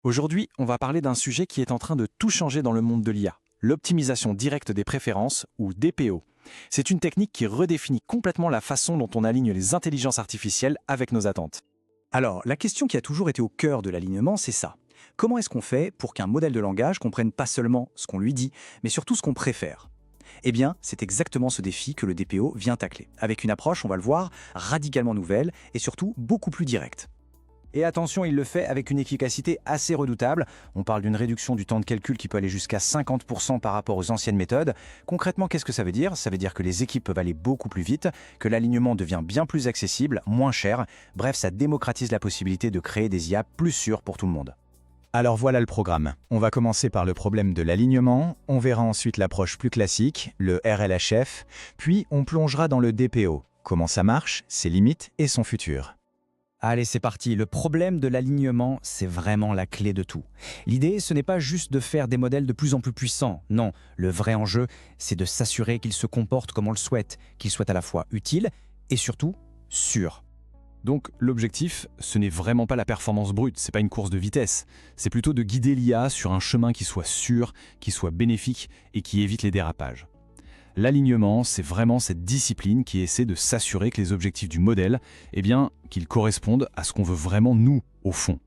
Aujourd'hui, on va parler d'un sujet qui est en train de tout changer dans le monde de l'IA, l'optimisation directe des préférences, ou DPO. C'est une technique qui redéfinit complètement la façon dont on aligne les intelligences artificielles avec nos attentes. Alors, la question qui a toujours été au cœur de l'alignement, c'est ça. Comment est-ce qu'on fait pour qu'un modèle de langage comprenne pas seulement ce qu'on lui dit, mais surtout ce qu'on préfère? Eh bien, c'est exactement ce défi que le DPO vient tacler, avec une approche, on va le voir, radicalement nouvelle et surtout beaucoup plus directe. Et attention, il le fait avec une efficacité assez redoutable. On parle d'une réduction du temps de calcul qui peut aller jusqu'à 50% par rapport aux anciennes méthodes. Concrètement, qu'est-ce que ça veut dire? Ça veut dire que les équipes peuvent aller beaucoup plus vite, que l'alignement devient bien plus accessible, moins cher. Bref, ça démocratise la possibilité de créer des IA plus sûres pour tout le monde. Alors voilà le programme. On va commencer par le problème de l'alignement, on verra ensuite l'approche plus classique, le RLHF, puis on plongera dans le DPO. Comment ça marche, ses limites et son futur. Allez, c'est parti. Le problème de l'alignement, c'est vraiment la clé de tout. L'idée, ce n'est pas juste de faire des modèles de plus en plus puissants. Non, le vrai enjeu, c'est de s'assurer qu'ils se comportent comme on le souhaite, qu'ils soient à la fois utiles et surtout sûrs. Donc l'objectif, ce n'est vraiment pas la performance brute, c'est pas une course de vitesse. C'est plutôt de guider l'IA sur un chemin qui soit sûr, qui soit bénéfique et qui évite les dérapages. L'alignement, c'est vraiment cette discipline qui essaie de s'assurer que les objectifs du modèle, qu'ils correspondent à ce qu'on veut vraiment nous, au fond.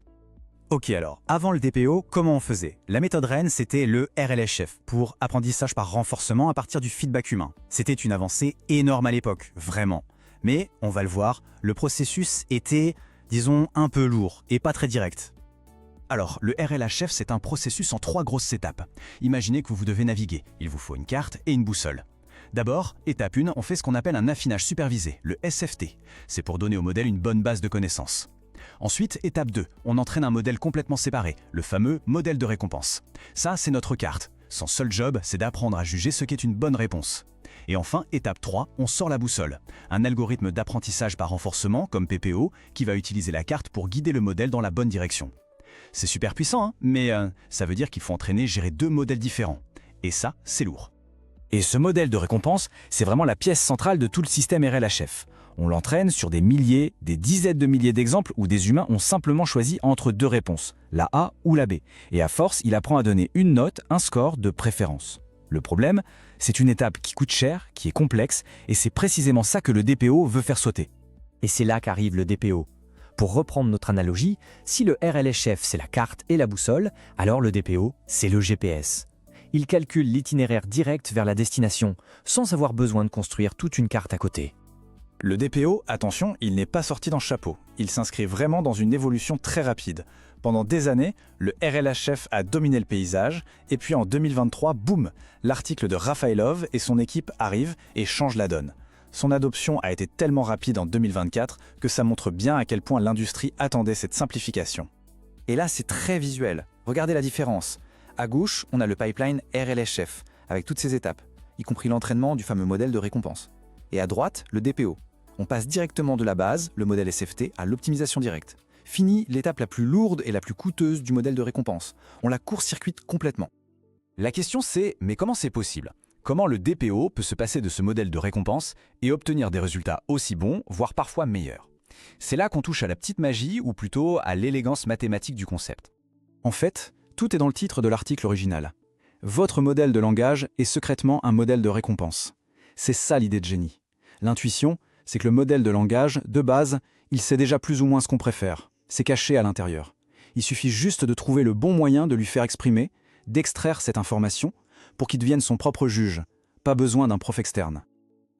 Ok alors, avant le DPO, comment on faisait? La méthode reine, c'était le RLHF, pour apprentissage par renforcement à partir du feedback humain. C'était une avancée énorme à l'époque, vraiment. Mais, on va le voir, le processus était, disons, un peu lourd et pas très direct. Alors, le RLHF, c'est un processus en 3 grosses étapes. Imaginez que vous devez naviguer. Il vous faut une carte et une boussole. D'abord, étape 1, on fait ce qu'on appelle un affinage supervisé, le SFT. C'est pour donner au modèle une bonne base de connaissances. Ensuite, étape 2, on entraîne un modèle complètement séparé, le fameux modèle de récompense. Ça, c'est notre carte. Son seul job, c'est d'apprendre à juger ce qu'est une bonne réponse. Et enfin, étape 3, on sort la boussole. Un algorithme d'apprentissage par renforcement, comme PPO, qui va utiliser la carte pour guider le modèle dans la bonne direction. C'est super puissant, hein, mais ça veut dire qu'il faut entraîner, gérer 2 modèles différents. Et ça, c'est lourd. Et ce modèle de récompense, c'est vraiment la pièce centrale de tout le système RLHF. On l'entraîne sur des milliers, des dizaines de milliers d'exemples où des humains ont simplement choisi entre 2 réponses, la A ou la B. Et à force, il apprend à donner une note, un score de préférence. Le problème, c'est une étape qui coûte cher, qui est complexe, et c'est précisément ça que le DPO veut faire sauter. Et c'est là qu'arrive le DPO. Pour reprendre notre analogie, si le RLHF c'est la carte et la boussole, alors le DPO c'est le GPS. Il calcule l'itinéraire direct vers la destination, sans avoir besoin de construire toute une carte à côté. Le DPO, attention, il n'est pas sorti dans le chapeau. Il s'inscrit vraiment dans une évolution très rapide. Pendant des années, le RLHF a dominé le paysage, et puis en 2023, boum, l'article de Rafaelov et son équipe arrivent et changent la donne. Son adoption a été tellement rapide en 2024 que ça montre bien à quel point l'industrie attendait cette simplification. Et là, c'est très visuel. Regardez la différence. À gauche, on a le pipeline RLHF, avec toutes ses étapes, y compris l'entraînement du fameux modèle de récompense. Et à droite, le DPO. On passe directement de la base, le modèle SFT, à l'optimisation directe. Fini l'étape la plus lourde et la plus coûteuse du modèle de récompense. On la court-circuite complètement. La question c'est, mais comment c'est possible? Comment le DPO peut se passer de ce modèle de récompense et obtenir des résultats aussi bons, voire parfois meilleurs? C'est là qu'on touche à la petite magie, ou plutôt à l'élégance mathématique du concept. En fait, tout est dans le titre de l'article original. Votre modèle de langage est secrètement un modèle de récompense. C'est ça l'idée de génie. L'intuition, c'est que le modèle de langage, de base, il sait déjà plus ou moins ce qu'on préfère. C'est caché à l'intérieur. Il suffit juste de trouver le bon moyen de lui faire exprimer, d'extraire cette information, pour qu'il devienne son propre juge. Pas besoin d'un prof externe.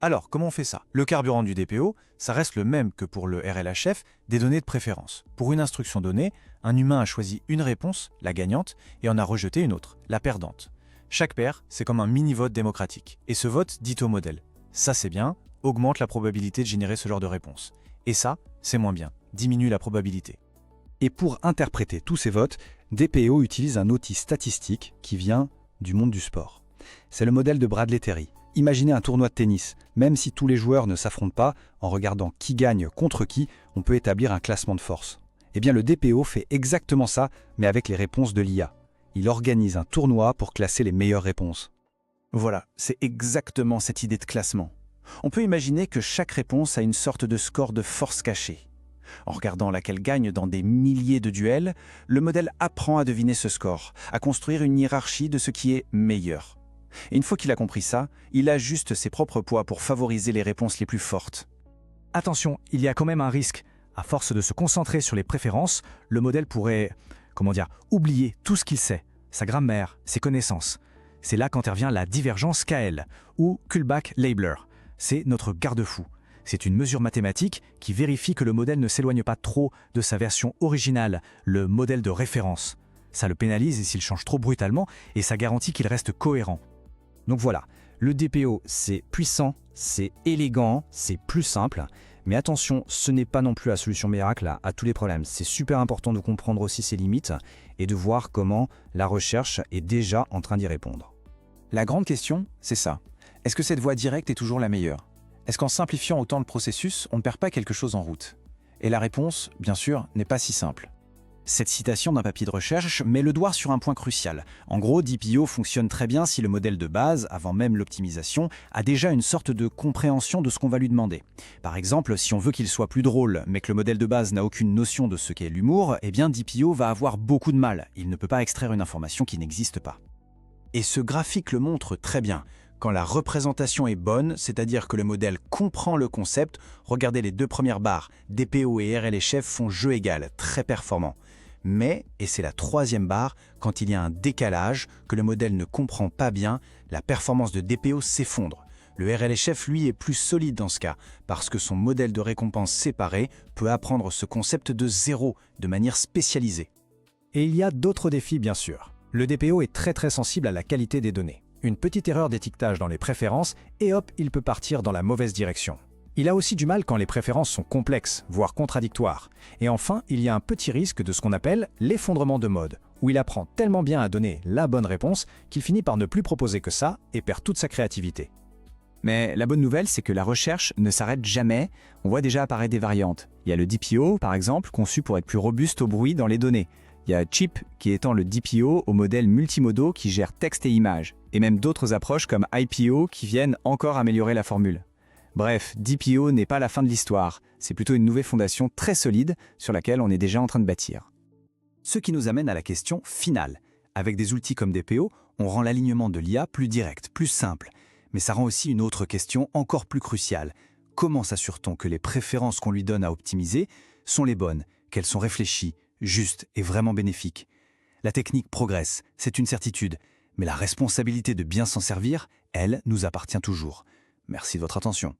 Alors, comment on fait ça? Le carburant du DPO, ça reste le même que pour le RLHF, des données de préférence. Pour une instruction donnée, un humain a choisi une réponse, la gagnante, et en a rejeté une autre, la perdante. Chaque paire, c'est comme un mini-vote démocratique. Et ce vote dit au modèle, ça c'est bien, augmente la probabilité de générer ce genre de réponse. Et ça, c'est moins bien, diminue la probabilité. Et pour interpréter tous ces votes, DPO utilise un outil statistique qui vient du monde du sport. C'est le modèle de Bradley Terry. Imaginez un tournoi de tennis. Même si tous les joueurs ne s'affrontent pas, en regardant qui gagne contre qui, on peut établir un classement de force. Eh bien le DPO fait exactement ça, mais avec les réponses de l'IA. Il organise un tournoi pour classer les meilleures réponses. Voilà, c'est exactement cette idée de classement. On peut imaginer que chaque réponse a une sorte de score de force cachée. En regardant laquelle gagne dans des milliers de duels, le modèle apprend à deviner ce score, à construire une hiérarchie de ce qui est meilleur. Et une fois qu'il a compris ça, il ajuste ses propres poids pour favoriser les réponses les plus fortes. Attention, il y a quand même un risque. À force de se concentrer sur les préférences, le modèle pourrait, oublier tout ce qu'il sait, sa grammaire, ses connaissances. C'est là qu'intervient la divergence KL, ou Kullback-Leibler. C'est notre garde-fou. C'est une mesure mathématique qui vérifie que le modèle ne s'éloigne pas trop de sa version originale, le modèle de référence. Ça le pénalise s'il change trop brutalement et ça garantit qu'il reste cohérent. Donc voilà, le DPO, c'est puissant, c'est élégant, c'est plus simple. Mais attention, ce n'est pas non plus la solution miracle à tous les problèmes. C'est super important de comprendre aussi ses limites et de voir comment la recherche est déjà en train d'y répondre. La grande question, c'est ça. Est-ce que cette voie directe est toujours la meilleure? Est-ce qu'en simplifiant autant le processus, on ne perd pas quelque chose en route? Et la réponse, bien sûr, n'est pas si simple. Cette citation d'un papier de recherche met le doigt sur un point crucial. En gros, DPO fonctionne très bien si le modèle de base, avant même l'optimisation, a déjà une sorte de compréhension de ce qu'on va lui demander. Par exemple, si on veut qu'il soit plus drôle, mais que le modèle de base n'a aucune notion de ce qu'est l'humour, eh bien DPO va avoir beaucoup de mal. Il ne peut pas extraire une information qui n'existe pas. Et ce graphique le montre très bien. Quand la représentation est bonne, c'est-à-dire que le modèle comprend le concept, regardez les deux premières barres, DPO et RLHF font jeu égal, très performant. Mais, et c'est la troisième barre, quand il y a un décalage, que le modèle ne comprend pas bien, la performance de DPO s'effondre. Le RLHF, lui, est plus solide dans ce cas, parce que son modèle de récompense séparé peut apprendre ce concept de zéro, de manière spécialisée. Et il y a d'autres défis, bien sûr. Le DPO est très sensible à la qualité des données. Une petite erreur d'étiquetage dans les préférences, et hop, il peut partir dans la mauvaise direction. Il a aussi du mal quand les préférences sont complexes, voire contradictoires. Et enfin, il y a un petit risque de ce qu'on appelle l'effondrement de mode, où il apprend tellement bien à donner la bonne réponse qu'il finit par ne plus proposer que ça et perd toute sa créativité. Mais la bonne nouvelle, c'est que la recherche ne s'arrête jamais. On voit déjà apparaître des variantes. Il y a le DPO, par exemple, conçu pour être plus robuste au bruit dans les données. Il y a Chip qui étend le DPO aux modèles multimodaux qui gèrent texte et images, et même d'autres approches comme IPO qui viennent encore améliorer la formule. Bref, DPO n'est pas la fin de l'histoire, c'est plutôt une nouvelle fondation très solide sur laquelle on est déjà en train de bâtir. Ce qui nous amène à la question finale. Avec des outils comme DPO, on rend l'alignement de l'IA plus direct, plus simple. Mais ça rend aussi une autre question encore plus cruciale. Comment s'assure-t-on que les préférences qu'on lui donne à optimiser sont les bonnes, qu'elles sont réfléchies, justes et vraiment bénéfiques? La technique progresse, c'est une certitude, mais la responsabilité de bien s'en servir, elle, nous appartient toujours. Merci de votre attention.